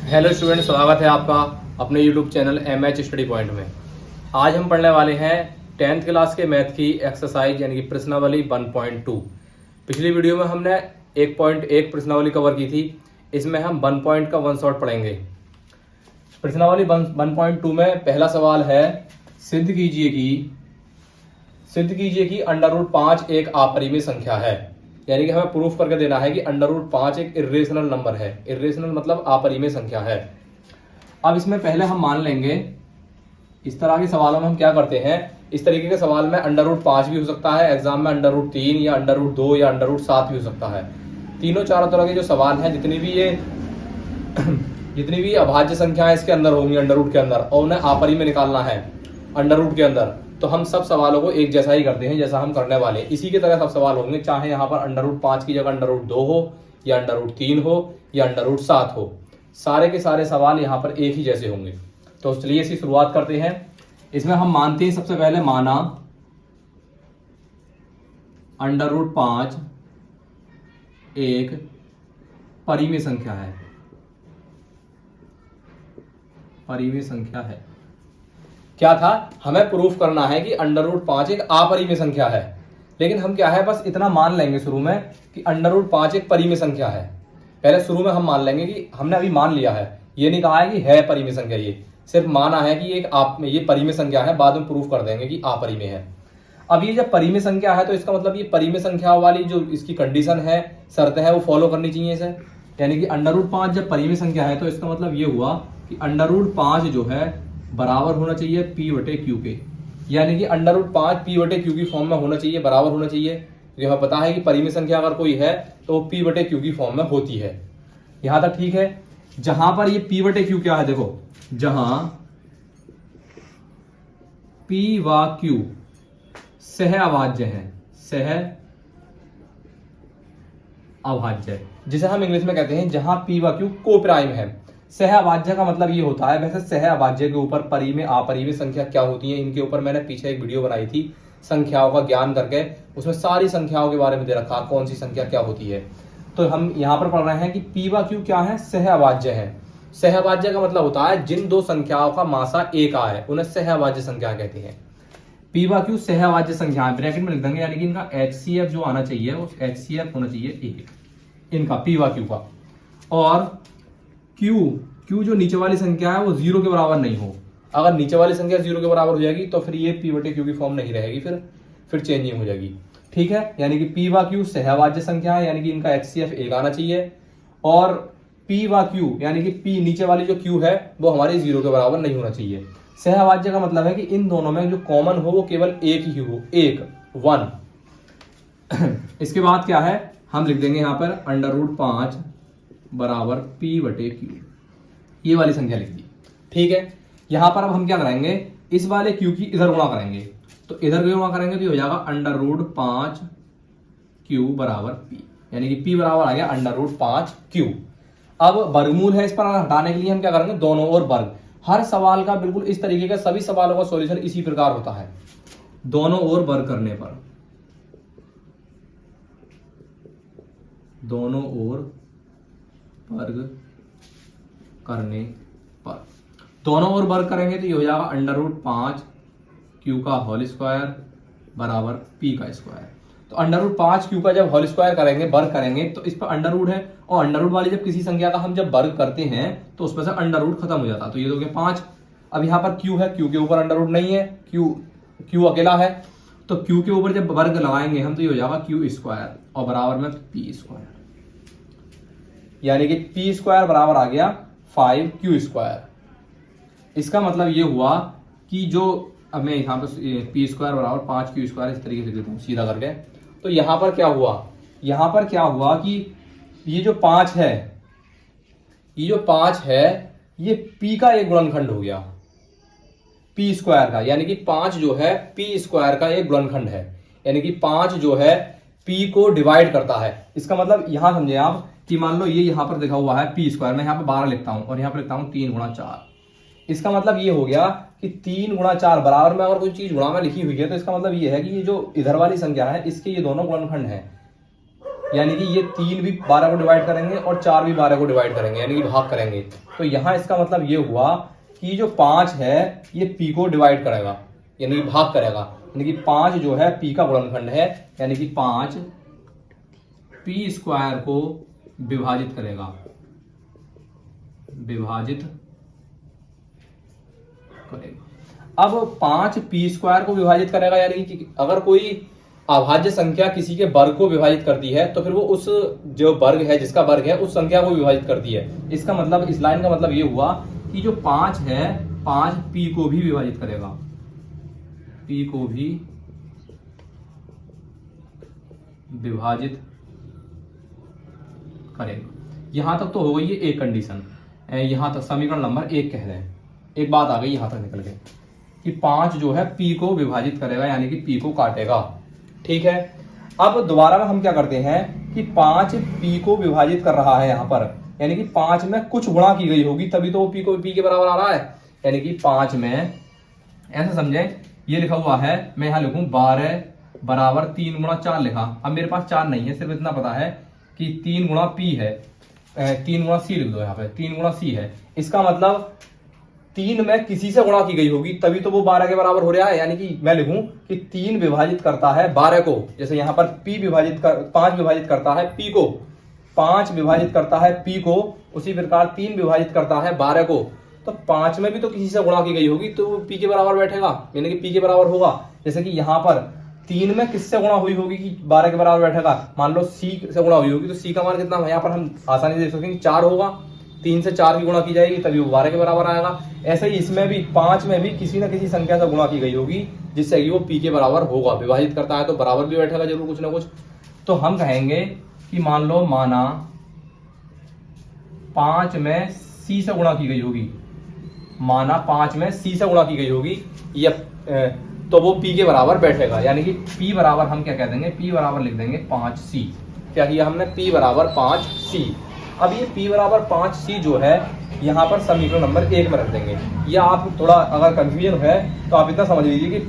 Hello student, स्वागत है आपका अपने YouTube channel MH study point में। आज हम पढ़ने वाले हैं 10th क्लास के मैथ की एक्सरसाइज यानी कि प्रश्नावली 1.2। पिछली वीडियो में हमने 1.1 प्रश्नावली कवर की थी। इसमें हम 1 पॉइंट का वन शॉट पढ़ेंगे। प्रश्नावली 1.2 में पहला सवाल है, सिद्ध कीजिए कि √5 एक अपरिमेय संख्या है। यानी कि हमें प्रूफ करके देना है कि √5 एक इर्रेशनल नंबर है। इर्रेशनल मतलब अपरिमेय संख्या है। अब इसमें पहले हम मान लेंगे, इस तरह के सवालों में हम क्या करते हैं, इस तरीके के सवाल में √5 भी हो सकता है, एग्जाम में √3 या √2 या √7 भी हो सकता है। तीनों चारों तरह के जो सवाल हैं, जितनी भी अभाज्य संख्या इसके अंदर होंगी √ के अंदर, और उन्हें अपरिमेय निकालना है √ के अंदर, तो हम सब सवालों को एक जैसा ही करते हैं जैसा हम करने वाले। इसी की तरह सब सवाल होंगे, चाहे यहाँ पर √5 की जगह √2 हो या √3 हो या √7 हो। सारे के सारे सवाल यहाँ पर एक ही जैसे होंगे। तो चलिए इसकी शुरुआत करते हैं। इसमें हम मानते हैं, सबसे पहले माना √5 एक परिमेय संख्या है। परिमेय संख्या है क्या था, हमें प्रूफ करना है कि √5 एक अपरिमेय संख्या है। लेकिन हम क्या है, बस इतना मान लेंगे शुरू में कि √5 एक परिमेय संख्या है। पहले शुरू में हम मान लेंगे कि हमने अभी मान लिया है, ये नहीं कहा है कि है परिमेय संख्या, ये सिर्फ माना है कि ये परिमेय संख्या है। बाद में प्रूफ कर देंगे कि अपरिमेय है। अब ये जब परिमेय संख्या है तो इसका मतलब ये परिमेय संख्या वाली जो इसकी कंडीशन है, शर्त है, वो फॉलो करनी चाहिए इसे। यानी कि √5 जब परिमेय संख्या है तो इसका मतलब ये हुआ कि √5 जो है बराबर होना चाहिए P/Q के। यानी कि √5 P/Q की फॉर्म में होना चाहिए, बराबर होना चाहिए। क्योंकि हमें पता है कि परिमेय संख्या अगर कोई है तो P/Q की फॉर्म में होती है। यहां तक ठीक है। जहां पर ये P/Q क्या है, देखो, जहां P व Q सह अभाज्य है, सह अभाज्य, जिसे हम इंग्लिश में कहते हैं जहां P व Q को प्राइम है। सह अभाज्य का मतलब ये होता है, वैसे सह अभाज्य के ऊपर परिमेय अपरिमेय संख्या क्या होती है, इनके ऊपर मैंने पीछे एक वीडियो बनाई थी संख्याओं का ज्ञान करके। उसमें सारी संख्याओं के बारे में दे रखा, कौन सी संख्या क्या होती है। तो हम यहाँ पर पढ़ रहे हैं कि P व Q क्या है, सह अभाज्य है। सह अभाज्य का मतलब होता है जिन दो संख्याओं का मासा एक है उन्हें सह अभाज्य संख्या कहते हैं। P व Q सह अभाज्य संख्या ब्रैकेट में लिख देंगे, यानी कि इनका HCF जो आना चाहिए वो HCF होना चाहिए 1, इनका P व Q का। और Q जो नीचे वाली संख्या है वो 0 के बराबर नहीं हो। अगर नीचे वाली संख्या 0 के बराबर हो जाएगी तो फिर ये P/Q की फॉर्म नहीं रहेगी, फिर चेंजिंग हो जाएगी। ठीक है, यानी कि P व Q सहअभाज्य संख्या है, यानी कि इनका HCF 1 आना चाहिए। और P व Q यानी कि P नीचे वाली जो Q है वो हमारी 0 के बराबर नहीं होना चाहिए। सहअभाज्य का मतलब है कि इन दोनों में जो कॉमन हो वो केवल एक ही हो, एक 1। इसके बाद क्या है, हम लिख देंगे यहाँ पर √5 बराबर P/Q, ये वाली संख्या लिख दी। ठीक है, यहां पर अब हम क्या करेंगे, इस वाले Q की इधर गुणा करेंगे। तो इधर गुणा करेंगे तो हो जाएगा √5Q बराबर P, यानी कि P बराबर आ गया √5Q। अब वर्गमूल है, इस पर हटाने के लिए हम क्या करेंगे, दोनों ओर वर्ग। हर सवाल का बिल्कुल इस तरीके का, सभी सवालों का सॉल्यूशन इसी प्रकार होता है। दोनों ओर वर्ग करने पर, दोनों ओर वर्ग करने पर, दोनों ओर वर्ग करेंगे तो ये हो जाएगा √5Q का होल स्क्वायर बराबर P का स्क्वायर। तो √5Q का जब होल स्क्वायर करेंगे, वर्ग करेंगे, तो इस पर अंडर है, और अंडर वाली जब किसी संख्या का हम जब वर्ग करते हैं तो उसमें से अंडर खत्म हो जाता है। तो ये हो गया 5। अब यहाँ पर Q है, Q के ऊपर अंडर नहीं है, Q अकेला है, तो Q के ऊपर जब वर्ग लगाएंगे हम तो ये हो जाएगा Q² और बराबर में P², यानी कि P² बराबर आ गया 5Q²। इसका मतलब ये हुआ कि जो, अब मैं यहाँ पर P² बराबर 5Q² इस तरीके से देता हूँ सीधा करके। तो यहाँ पर क्या हुआ, यहाँ पर क्या हुआ कि ये जो 5 है, ये P का एक गुणनखंड हो गया, P² का, यानी कि 5 जो है P² का एक गुणनखंड है। यानी कि 5 जो है P को डिवाइड करता है। इसका मतलब यहां समझे आप कि मान लो ये यहाँ पर लिखा हुआ है P², मैं यहाँ पर 12 लिखता हूं और यहाँ पर लिखता हूं 3 × 4। इसका मतलब ये हो गया कि 3 × 4 बराबर में अगर कोई चीज गुणा में लिखी हुई है तो इसका मतलब ये है कि ये जो इधर वाली संख्या है इसके ये दोनों गुणनखंड है। यानी कि ये 3 भी 12 को डिवाइड करेंगे और 4 भी 12 को डिवाइड करेंगे, यानी कि भाग करेंगे। तो यहाँ इसका मतलब ये हुआ कि जो 5 है ये p को डिवाइड करेगा, यानी कि भाग करेगा, यानी कि 5 जो है p का गुणनखंड है, यानी कि 5 p स्क्वायर को विभाजित करेगा, अब 5 p स्क्वायर को विभाजित करेगा, यानी कि अगर कोई अभाज्य संख्या किसी के वर्ग को विभाजित करती है तो फिर वो उस जो वर्ग है, जिसका वर्ग है, उस संख्या को विभाजित करती है। इसका मतलब, इस लाइन का मतलब ये हुआ कि जो 5 है 5 p को भी विभाजित करेगा, p को भी विभाजित करेगा। यहां तक तो हो गई है एक कंडीशन, यहां तक समीकरण नंबर 1 कह रहे हैं। एक बात आ गई यहां तक निकल के कि 5 जो है p को विभाजित करेगा, यानी कि p को काटेगा। ठीक है, अब दोबारा में हम क्या करते हैं कि 5 p को विभाजित कर रहा है यहां पर, यानी कि 5 में कुछ गुणा की गई होगी तभी तो वो p को p के बराबर आ रहा है। यानी कि 5 में ऐसा समझें, ये लिखा हुआ है, मैं यहां लिखूं 12 बराबर 3 गुणा 4 लिखा। अब मेरे पास 4 नहीं है, सिर्फ इतना पता है कि 3 गुणा p है, 3 गुणा c लिख दो यहाँ पे, 3 गुणा c है। इसका मतलब 3 में किसी से गुणा की गई होगी तभी तो वो 12 के बराबर हो रहा है। यानी कि मैं लिखूं कि 3 विभाजित करता है 12 को, जैसे यहाँ पर 5 विभाजित करता है p को, 5 विभाजित करता है p को, उसी प्रकार 3 विभाजित करता है 12 को। तो 5 में भी तो किसी से गुणा की गई होगी तो वो p के बराबर बैठेगा, यानी कि p के बराबर होगा। जैसे कि यहाँ पर 3 में किससे गुणा हुई होगी कि 12 के बराबर बैठेगा, मान लो c से गुणा हुई होगी, तो c का मान कितना है, यहाँ पर हम आसानी से देख सकते हैं 4 होगा, 3 से 4 की गुणा की जाएगी तभी वो 12 के बराबर आएगा। ऐसे ही इसमें भी 5 में भी किसी न किसी संख्या से गुणा की गई होगी जिससे कि वो p के बराबर होगा, विभाजित करता है तो बराबर भी बैठेगा जरूर कुछ ना कुछ। तो हम कहेंगे कि माना 5 में c से गुणा की गई होगी, माना 5 में c से गुणा की गई होगी, या तो वो p के बराबर बैठेगा। यानी कि p बराबर हम क्या कह देंगे, p बराबर लिख देंगे 5c। क्या किया हमने, p बराबर 5c। अब ये p बराबर 5c जो है यहाँ पर समीकरण नंबर 1 में रख देंगे। या आप थोड़ा अगर कंफ्यूजन है तो आप इतना समझ लीजिए कि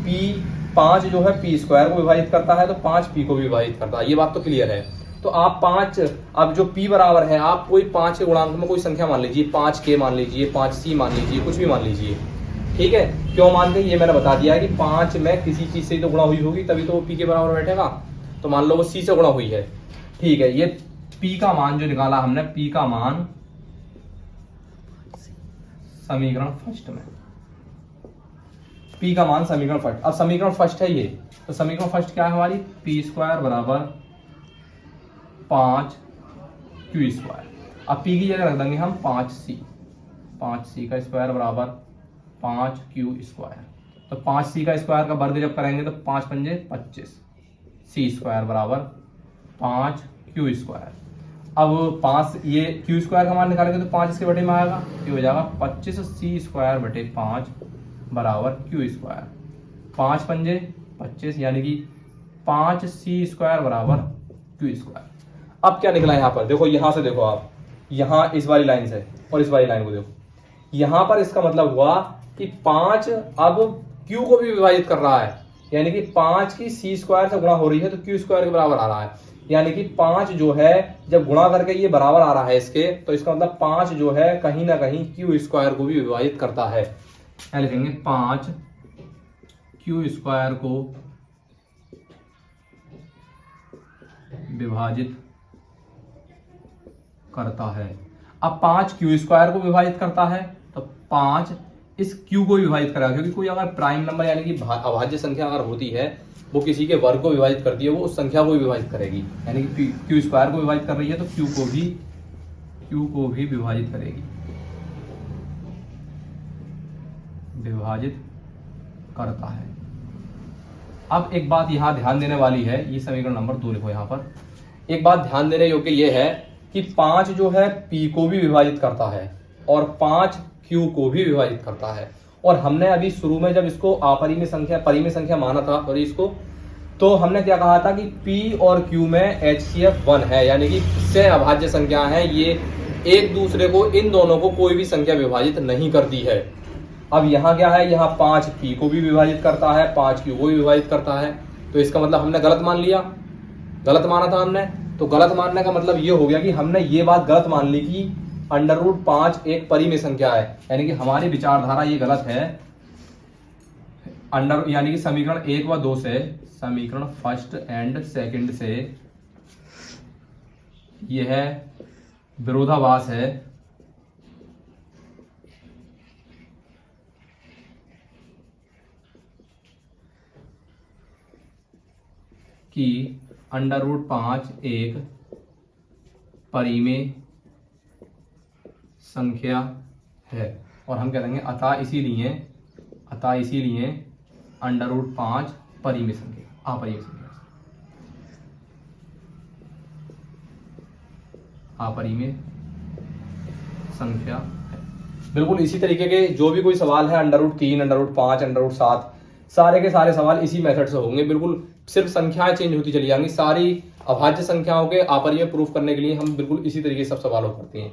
5 जो है p स्क्वायर को विभाजित करता है तो 5 p को भी विभाजित करता है, ये बात तो क्लियर है। तो आप 5, अब जो p बराबर है, आप कोई 5 के गुणांक में कोई संख्या मान लीजिए, 5k मान लीजिए, 5c मान लीजिए, कुछ भी मान लीजिए। ठीक है, क्यों मान के, ये मैंने बता दिया है कि 5 में किसी चीज से तो गुणा हुई होगी तभी तो वो p के बराबर बैठेगा। तो मान लो वो c से गुणा हुई है। ठीक है, ये p का मान जो निकाला हमने, p का मान समीकरण फर्स्ट में, p का मान समीकरण फर्स्ट। अब समीकरण फर्स्ट है ये, तो समीकरण फर्स्ट क्या है हमारी, p स्क्वायर बराबर 5q स्क्वायर। अब p की जगह रख देंगे हम 5c, 5c का स्क्वायर बराबर 5q स्क्वायर। तो 5c का स्क्वायर का वर्ग जब करेंगे तो 5 पंजे 25, c स्क्वायर बराबर 5q स्क्वायर। अब 5 ये q स्क्वायर का मान निकालेंगे तो 5 इसके बटे में आएगा, ये हो जाएगा 25c स्क्वायर बटे 5 बराबर q स्क्वायर। 5 पंजे 25, यानी कि 5c स्क्वायर बराबर q स्क्वायर। अब क्या निकला यहाँ पर, देखो यहाँ से देखो आप, यहाँ इस वाली लाइन से और इस वाली लाइन को देखो, यहाँ पर इसका मतलब हुआ कि 5 अब q को भी विभाजित कर रहा है, यानी कि 5 की c स्क्वायर से गुणा हो रही है तो q स्क्वायर के बराबर आ रहा है। यानी कि 5 जो है जब गुणा करके ये बराबर आ रहा है इसके, तो इसका मतलब 5 जो है कहीं ना कहीं q स्क्वायर को भी विभाजित करता है। क्या लिखेंगे, 5 q स्क्वायर को विभाजित करता है। अब 5 q स्क्वायर को विभाजित करता है तो 5 इस q को विभाजित करेगा, क्योंकि कोई अगर प्राइम नंबर यानी कि अभाज्य संख्या अगर होती है वो किसी के वर्ग को विभाजित करती है, वो उस संख्या को भी विभाजित करेगी। यानी कि q स्क्वायर को विभाजित कर रही है तो q को भी विभाजित करेगी, विभाजित करता है। अब एक बात यहाँ ध्यान देने वाली है, ये समीकरण नंबर 2 लिखो यहाँ पर। एक बात ध्यान देने योग्य ये है कि 5 जो है p को भी विभाजित करता है और 5 q को भी विभाजित करता है। और हमने अभी शुरू में जब इसको अपरिमेय संख्या माना था और इसको, तो हमने क्या कहा था कि p और q में HCF 1 है, यानी कि इससे अभाज्य संख्या है, ये एक दूसरे को, इन दोनों को कोई भी संख्या विभाजित नहीं करती है। अब यहाँ क्या है, यहाँ 5 p को भी विभाजित करता है, 5 q को भी विभाजित करता है, तो इसका मतलब हमने गलत मान लिया, गलत माना था हमने। तो गलत मानने का मतलब ये हो गया कि हमने ये बात गलत मान ली कि √5 एक परिमेय संख्या है, यानी कि हमारी विचारधारा ये गलत है। यानी कि समीकरण 1 व 2 से, समीकरण फर्स्ट एंड सेकंड से यह विरोधाभास है कि √5 एक परिमेय संख्या है, और हम कह देंगे अतः इसीलिए √5 परिमेय संख्या, अपरिमेय संख्या, अपरिमेय संख्या है। बिल्कुल इसी तरीके के जो भी कोई सवाल है √3, √5, √7, सारे के सारे सवाल इसी मेथड से होंगे। बिल्कुल सिर्फ संख्याएं चेंज होती चली जाएंगी। सारी अभाज्य संख्याओं के अपरिमेय प्रूफ करने के लिए हम बिल्कुल इसी तरीके से सब सवालों करते हैं।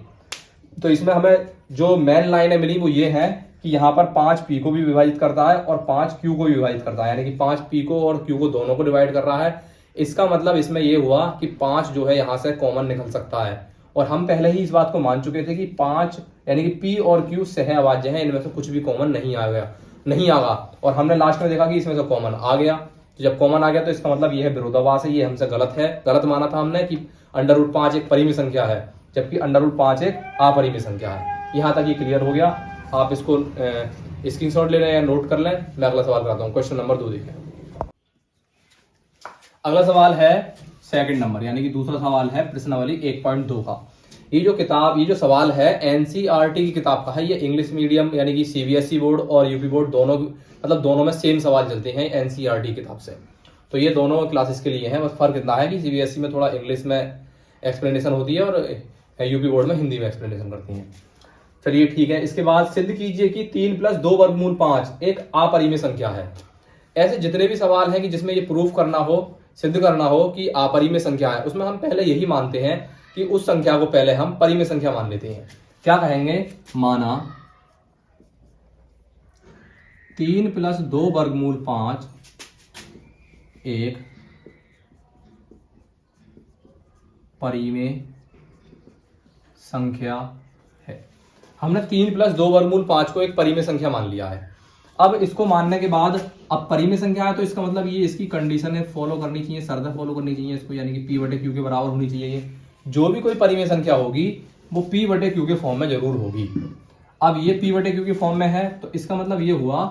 तो इसमें हमें जो मेन लाइनें मिली वो ये है कि यहाँ पर 5p को भी विभाजित करता है और 5q को भी विभाजित करता है, यानी कि 5p को और q को दोनों को डिवाइड कर रहा है। इसका मतलब इसमें ये हुआ कि 5 जो है यहाँ से कॉमन निकल सकता है, और हम पहले ही इस बात को मान चुके थे कि 5 यानी कि p और q सह अभाज्य हैं, इनमें से कुछ भी कॉमन नहीं आएगा, और हमने लास्ट में देखा कि इसमें से कॉमन आ गया। तो जब कॉमन आ गया तो इसका मतलब ये है विरोधाभास है, ये हमसे गलत है। गलत माना था हमने कि √5 एक परिमेय संख्या है, जबकि √5 एक अपरिमेय संख्या है। यहाँ तक ये क्लियर हो गया। आप इसको स्क्रीनशॉट ले लें या नोट कर लें। मैं अगला सवाल कराता हूँ, क्वेश्चन नंबर 2 देखें। अगला सवाल है सेकंड नंबर, यानी कि दूसरा सवाल है प्रश्नावली 1.2 का। ये जो सवाल है एनसीईआरटी की किताब का है। ये इंग्लिश मीडियम यानी कि सीबीएसई बोर्ड और यूपी बोर्ड दोनों में सेम सवाल चलते हैं एनसीईआरटी किताब से। तो ये दोनों क्लासेस के लिए हैं, बस फर्क इतना है कि सीबीएसई में थोड़ा इंग्लिश में एक्सप्लेनेशन होती है और यूपी बोर्ड में हिंदी में एक्सप्लेनेशन करती हैं। चलिए ठीक है। इसके बाद सिद्ध कीजिए कि 3 + 2 वर्गमूल 5 एक अपरिमेय संख्या है। ऐसे जितने भी सवाल हैं कि जिसमें ये प्रूफ करना हो, सिद्ध करना हो कि अपरिमेय संख्या है, उसमें हम पहले यही मानते हैं कि उस संख्या को पहले हम परिमेय संख्या मान लेते हैं। क्या कहेंगे? माना 3 + 2 वर्गमूल 5 एक परिमेय संख्या है। हमने 3 + 2 वर्गमूल 5 को एक परिमेय संख्या मान लिया है। अब इसको मानने के बाद अब परिमेय संख्या है तो इसका मतलब ये इसकी कंडीशन है फॉलो करनी चाहिए, शर्तें फॉलो करनी चाहिए इसको, यानी कि p/q के बराबर होनी चाहिए। जो भी कोई परिमेय संख्या होगी वो p/q के फॉर्म में जरूर होगी। अब ये p/q के फॉर्म में है तो इसका मतलब ये हुआ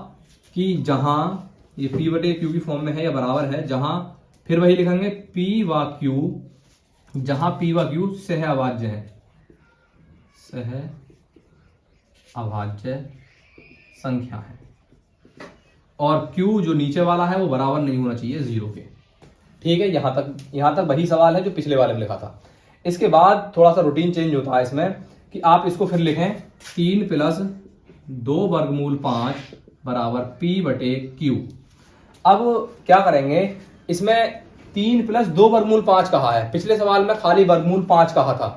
कि जहां ये p/q की फॉर्म में है या बराबर है, जहां फिर वही लिखेंगे p व q, जहां p व q सह अभाज्य है, सह अभाज्य संख्या है, और q जो नीचे वाला है वो बराबर नहीं होना चाहिए 0 के। ठीक है, यहां तक वही सवाल है जो पिछले वाले में लिखा था। इसके बाद थोड़ा सा रूटीन चेंज होता है इसमें कि आप इसको फिर लिखें 3 + 2 वर्गमूल 5 बराबर p/q। अब क्या करेंगे, इसमें 3 + 2 वर्गमूल 5 कहा है, पिछले सवाल में खाली वर्गमूल 5 कहा था।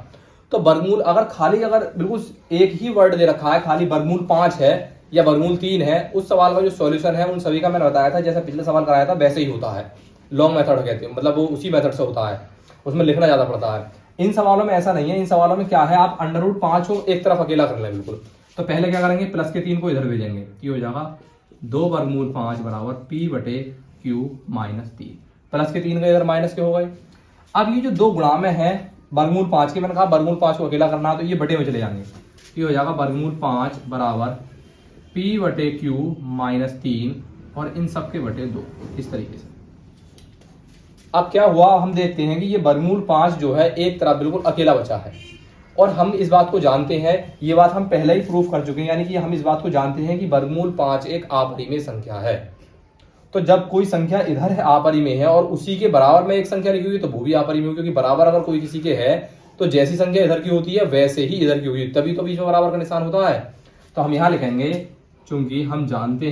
तो वर्गमूल अगर बिल्कुल एक ही वर्ड दे रखा है, खाली वर्गमूल 5 है या वर्गमूल 3 है, उस सवाल का जो सॉल्यूशन है उन सभी का मैंने बताया था, जैसा पिछले सवाल कराया था वैसे ही होता है। लॉन्ग मेथड कहते हैं, मतलब वो उसी मेथड से होता है, उसमें लिखना ज्यादा पड़ता है। इन सवालों में ऐसा नहीं है। इन सवालों में क्या है, आप √5 को एक तरफ अकेला कर लें बिल्कुल। तो पहले क्या करेंगे, प्लस के 3 को इधर भेजेंगे, ये हो जाएगा 2 वर्गमूल 5 बराबर p/q - 3। प्लस के 3 का इधर माइनस के हो गए। अब ये जो दो गुणा में है वर्गमूल 5 के, मैंने कहा वर्गमूल 5 को अकेला करना है तो ये बटे में चले जाएंगे, ये हो जाएगा वर्गमूल 5 बराबर p/q - 3 और इन सब के बटे 2, इस तरीके से। अब क्या हुआ, हम देखते हैं कि ये वर्गमूल 5 जो है एक तरफ बिल्कुल अकेला बचा है, और हम इस बात को जानते हैं, ये बात हम पहले ही प्रूफ कर चुके हैं, यानी कि हम इस बात को जानते हैं कि वर्गमूल 5 एक अपरिमेय संख्या है। तो जब कोई संख्या इधर है अपरिमेय है और उसी के बराबर में एक संख्या लिखी हुई तो वो भी अपरिमेय होगी, क्योंकि बराबर अगर कोई किसी के है तो जैसी संख्या इधर की होती है वैसे ही इधर की होगी, तभी तो बीच में बराबर का निशान होता है। तो हम यहां लिखेंगे, चूंकि हम जानते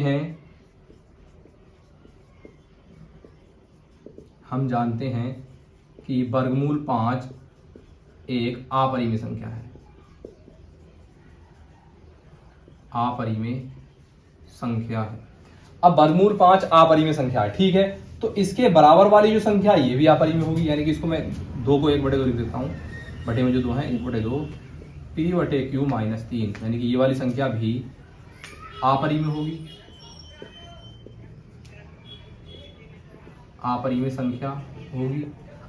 हैं कि वर्गमूल 5 एक अपरिमेय संख्या है, अपरिमेय संख्या है। अब वर्गमूल 5 अपरिमेय संख्या है, ठीक है, तो इसके बराबर वाली जो संख्या ये भी अपरिमेय होगी, यानी कि इसको मैं 2 को 1/2 लिख देता हूँ, बटे में जो 2 है 1/2 p/q माइनस 3, यानी कि ये वाली संख्या भी अपरिमेय होगी, अपरिमेय संख्या होगी।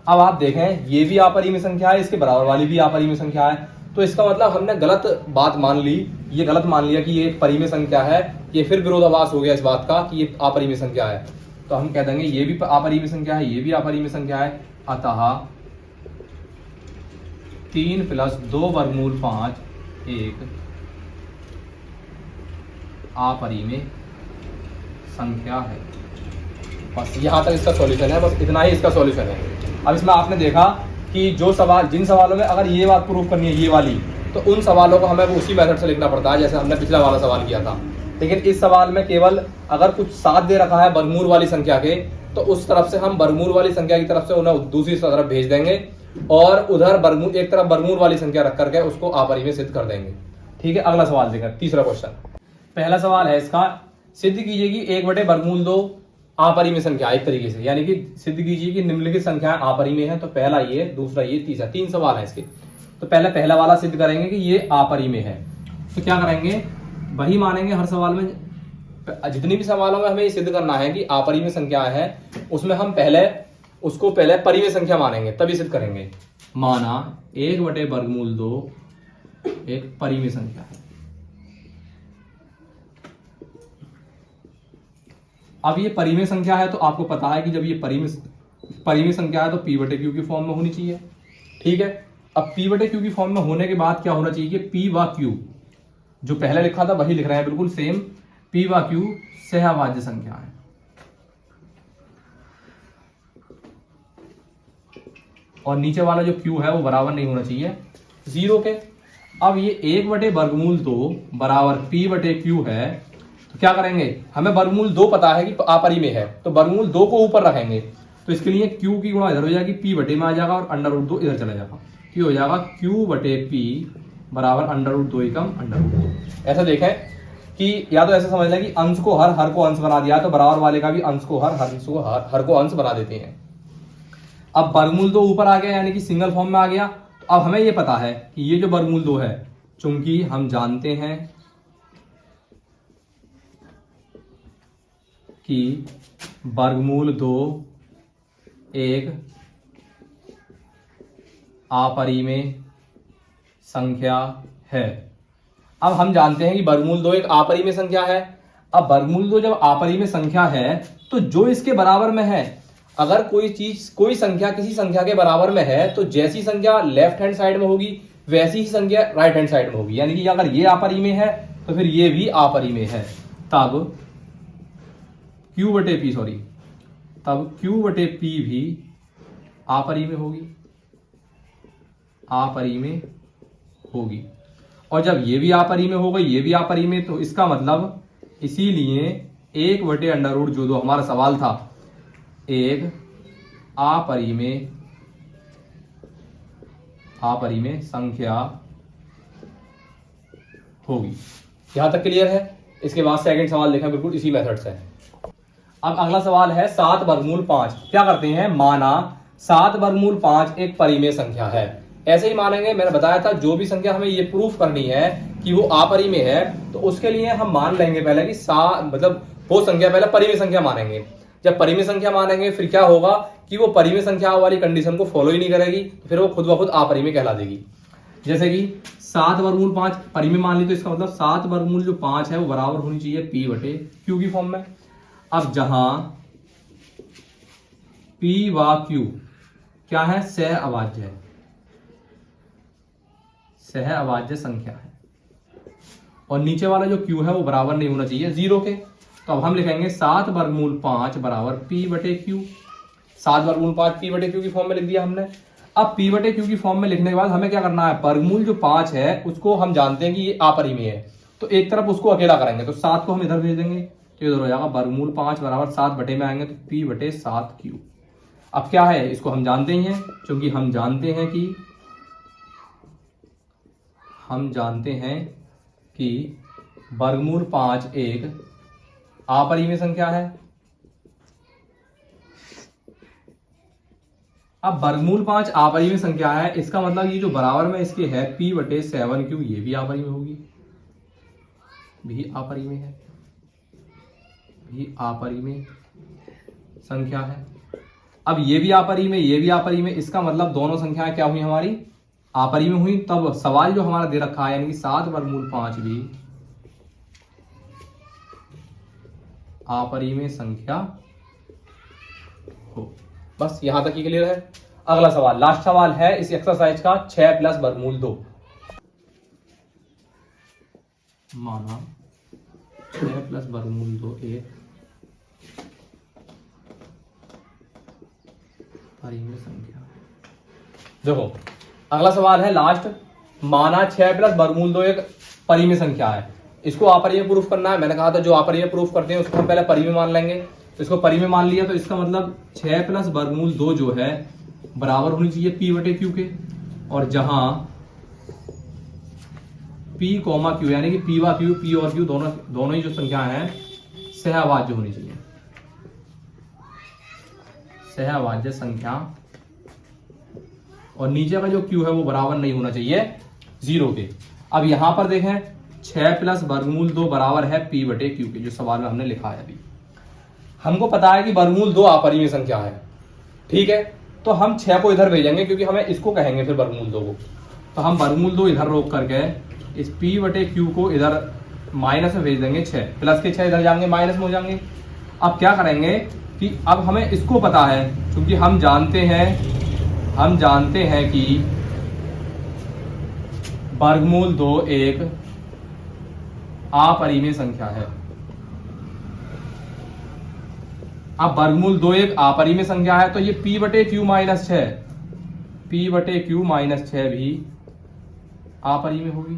अब आप देखें ये भी अपरिमेय संख्या है, इसके बराबर वाली भी अपरिमेय संख्या है, तो इसका मतलब हमने गलत बात मान ली, ये गलत मान लिया कि ये एक परिमेय संख्या है, ये फिर विरोधाभास हो गया इस बात का कि ये अपरिमेय संख्या है। तो हम कह देंगे ये भी अपरिमेय संख्या है, ये भी अपरिमेय संख्या है, अतः 3 + 2 वर्गमूल 5 एक अपरिमेय संख्या है। बस यहाँ तक इसका सॉल्यूशन है, बस इतना ही इसका सॉल्यूशन है। अब इसमें आपने देखा कि जो सवाल, जिन सवालों में अगर ये बात प्रूफ करनी है ये वाली, तो उन सवालों को हमें उसी मेथड से लिखना पड़ता है जैसे हमने पिछला वाला सवाल किया था। लेकिन इस सवाल में केवल अगर कुछ साथ दे रखा है वर्गमूल वाली संख्या के, तो उस तरफ से हम वर्गमूल वाली संख्या की तरफ से उन्हें दूसरी तरफ भेज देंगे और उधर वर्गमूल, एक तरफ वर्गमूल वाली संख्या रख करके उसको अपरिमेय सिद्ध कर देंगे। ठीक है, अगला सवाल देखें, तीसरा क्वेश्चन। पहला सवाल है इसका, सिद्ध कीजिए कि 1/2 अपरिमेय संख्या, एक तरीके से, यानी कि सिद्ध कीजिए कि निम्नलिखित संख्याएं अपरिमेय हैं। तो पहला ये, दूसरा ये, तीसरा, 3 सवाल है इसके। तो पहले पहला वाला सिद्ध करेंगे कि ये अपरिमेय है। तो क्या करेंगे, वही मानेंगे हर सवाल में, जितनी भी सवालों में हमें ये सिद्ध करना है कि अपरिमेय संख्या है, उसमें हम पहले उसको परिमेय संख्या मानेंगे, तभी सिद्ध करेंगे। माना 1/2 एक परिमेय संख्या है। अब ये परिमेय संख्या है तो आपको पता है कि जब ये परिमेय संख्या है तो p/q की फॉर्म में होनी चाहिए। ठीक है, अब p/q की फॉर्म में होने के बाद क्या होना चाहिए कि p व q, जो पहले लिखा था वही लिख रहे हैं बिल्कुल सेम, p व q सहअभाज्य संख्या है। और नीचे वाला जो q है वो बराबर नहीं होना चाहिए 0 के। अब ये 1/2 बराबर p/q है, तो क्या करेंगे, हमें वर्गमूल 2 पता है कि अपरिमेय है, तो वर्गमूल 2 को ऊपर रखेंगे, तो इसके लिए q की गुणा इधर हो जाएगी, p/, में आ जाएगा और √2 इधर चला जाएगा, ये हो जाएगा q/p बराबर √2 एकम √2। ऐसा देखें कि या तो ऐसा समझ लें कि अंश को हर को अंश बना दिया, तो बराबर वाले का भी अंश को हर को अंश बना देते हैं। अब वर्गमूल 2 ऊपर आ गया, यानी कि सिंगल फॉर्म में आ गया। तो अब हमें ये पता है कि ये जो वर्गमूल 2 है, चूंकि हम जानते हैं कि वर्गमूल 2 एक अपरिमेय संख्या है। अब हम जानते हैं कि वर्गमूल 2 एक अपरिमेय संख्या है। अब वर्गमूल 2 जब अपरिमेय संख्या है तो जो इसके बराबर में है, अगर कोई संख्या किसी संख्या के बराबर में है, तो जैसी संख्या लेफ्ट हैंड साइड में होगी वैसी ही संख्या राइट हैंड साइड में होगी। यानी कि अगर ये अपरिमेय है तो फिर ये भी अपरिमेय है, तब q/p भी अपरिमेय होगी। और जब ये भी अपरिमेय हो गई, ये भी अपरिमेय, तो इसका मतलब इसीलिए 1/√, जो हमारा सवाल था, एक अपरिमेय संख्या होगी। यहां तक क्लियर है। इसके बाद सेकंड सवाल देखा बिल्कुल इसी मेथड से। अब अगला सवाल है 7/5। क्या करते हैं, माना 7/5 एक परिमेय संख्या है। ऐसे ही मानेंगे, मैंने बताया था जो भी संख्या हमें ये प्रूफ करनी है कि वो अपरिमेय है, तो उसके लिए हम मान लेंगे पहले कि वो संख्या पहले परिमेय संख्या मानेंगे। जब परिमेय संख्या मानेंगे फिर क्या होगा कि वो परिमेय संख्या वाली कंडीशन को फॉलो ही नहीं करेगी, तो फिर वो खुद ब खुद अपरिमेय कहला देगी। जैसे कि 7/5 परिमेय मान ली, तो इसका मतलब 7/5 है वो बराबर होनी चाहिए p/q की फॉर्म में। अब जहां p व q क्या है, सहअभाज्य संख्या है, और नीचे वाला जो q है वो बराबर नहीं होना चाहिए 0 के। तो अब हम लिखेंगे 7/5 बराबर p/q। 7/5 p/q की फॉर्म में लिख दिया हमने। अब p/q की फॉर्म में लिखने के बाद हमें क्या करना है, वर्गमूल जो 5 है उसको हम जानते हैं कि ये अपरिमेय है, तो एक तरफ उसको अकेला करेंगे, तो 7 को हम इधर भेज देंगे, तो इधर हो जाएगा वर्गमूल 5 बराबर 7 में आएंगे तो p/7q। अब क्या है, इसको हम जानते ही हैं, क्योंकि हम जानते हैं कि वर्गमूल 5 एक अपरिमेय संख्या है। अब वर्गमूल 5 आपरिमेय संख्या है, इसका मतलब ये जो बराबर में इसके है p/7q, ये भी आपरिमेय होगी, भी अपरिमेय है, भी अपरिमेय संख्या है। अब ये भी अपरिमेय, ये भी अपरिमेय, इसका मतलब दोनों संख्याएं क्या हुई हमारी, अपरिमेय हुई। तब सवाल जो हमारा दे रखा है यानी कि 7 वर्गमूल 5 भी अपरिमेय संख्या हो। बस यहां तक ही क्लियर है। अगला सवाल, लास्ट सवाल है इस एक्सरसाइज का, 6 + वर्गमूल 2। माना 6 + वर्गमूल 2 एक परिमेय संख्या। देखो अगला सवाल है लास्ट, माना 6 + वर्गमूल 2 एक परिमेय संख्या है, इसको अपरिमेय प्रूफ करना है। मैंने कहा था जो अपरिमेय प्रूफ करते हैं उसको हम पहले परिमेय मान लेंगे, तो इसको परिमेय मान लिया, तो इसका मतलब 6 + वर्गमूल 2 जो है बराबर होनी चाहिए p/q के, और जहां p, q यानी कि p और q दोनों ही जो संख्या है सहअभाज्य होनी चाहिए, सहअभाज्य संख्या, और नीचे का जो q है वो बराबर नहीं होना चाहिए 0 के। अब यहां पर देखें 6 + वर्गमूल 2 बराबर है p/q के, जो सवाल में हमने लिखा है। अभी हमको पता है कि वर्गमूल 2 अपरिमेय संख्या है, ठीक है, तो हम 6 को इधर भेजेंगे क्योंकि हमें इसको कहेंगे फिर वर्गमूल 2 को, तो हम वर्गमूल 2 इधर रोक करके इस p/q को इधर माइनस में भेज देंगे, 6 प्लस के 6 इधर जाएंगे माइनस में हो जाएंगे। अब क्या करेंगे कि अब हमें इसको पता है, क्योंकि हम जानते हैं कि वर्गमूल 2 एक अपरिमेय संख्या है। अब वर्गमूल 2 एक अपरिमेय संख्या है, तो ये p/q - 6, p/q - 6 भी अपरिमेय होगी,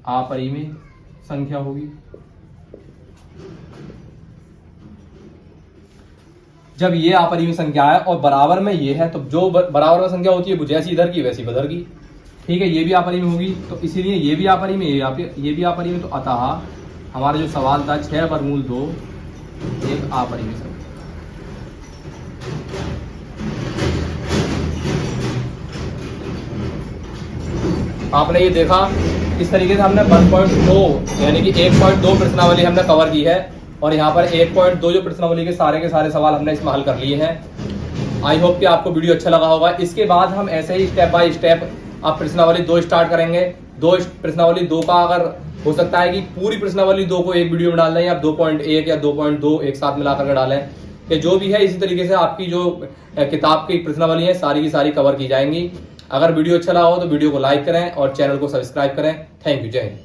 अपरिमेय संख्या होगी। जब ये अपरिमेय संख्या है और बराबर में ये है, तो जो बराबर में संख्या होती है वो जैसी इधर की वैसी उधर की, ठीक है, ये भी अपरिमेय होगी, तो इसीलिए ये भी अपरिमेय, ये भी अपरिमेय। तो अतः हमारा जो सवाल था 6 वर्गमूल 2 एक अपरिमेय संख्या। आपने ये देखा, इस तरीके से हमने 1.2 यानी कि 1.2 प्रश्नावली हमने कवर की है, और यहाँ पर 1.2 जो प्रश्नावली के सारे सवाल हमने इसमें हल कर लिए हैं। आई होप कि आपको वीडियो अच्छा लगा होगा। इसके बाद हम ऐसे ही स्टेप बाय स्टेप आप प्रश्नावली 2 स्टार्ट करेंगे। प्रश्नावली 2 का अगर हो सकता है कि पूरी प्रश्नावली 2 को एक वीडियो में डाल दें, या 2.1 या 2.2 एक साथ मिला करके डालें, कि जो भी है इसी तरीके से आपकी जो किताब की प्रश्नावली है सारी की सारी कवर की जाएंगी। अगर वीडियो अच्छा लगा हो तो वीडियो को लाइक करें और चैनल को सब्सक्राइब करें। थैंक यू, जय हिंद।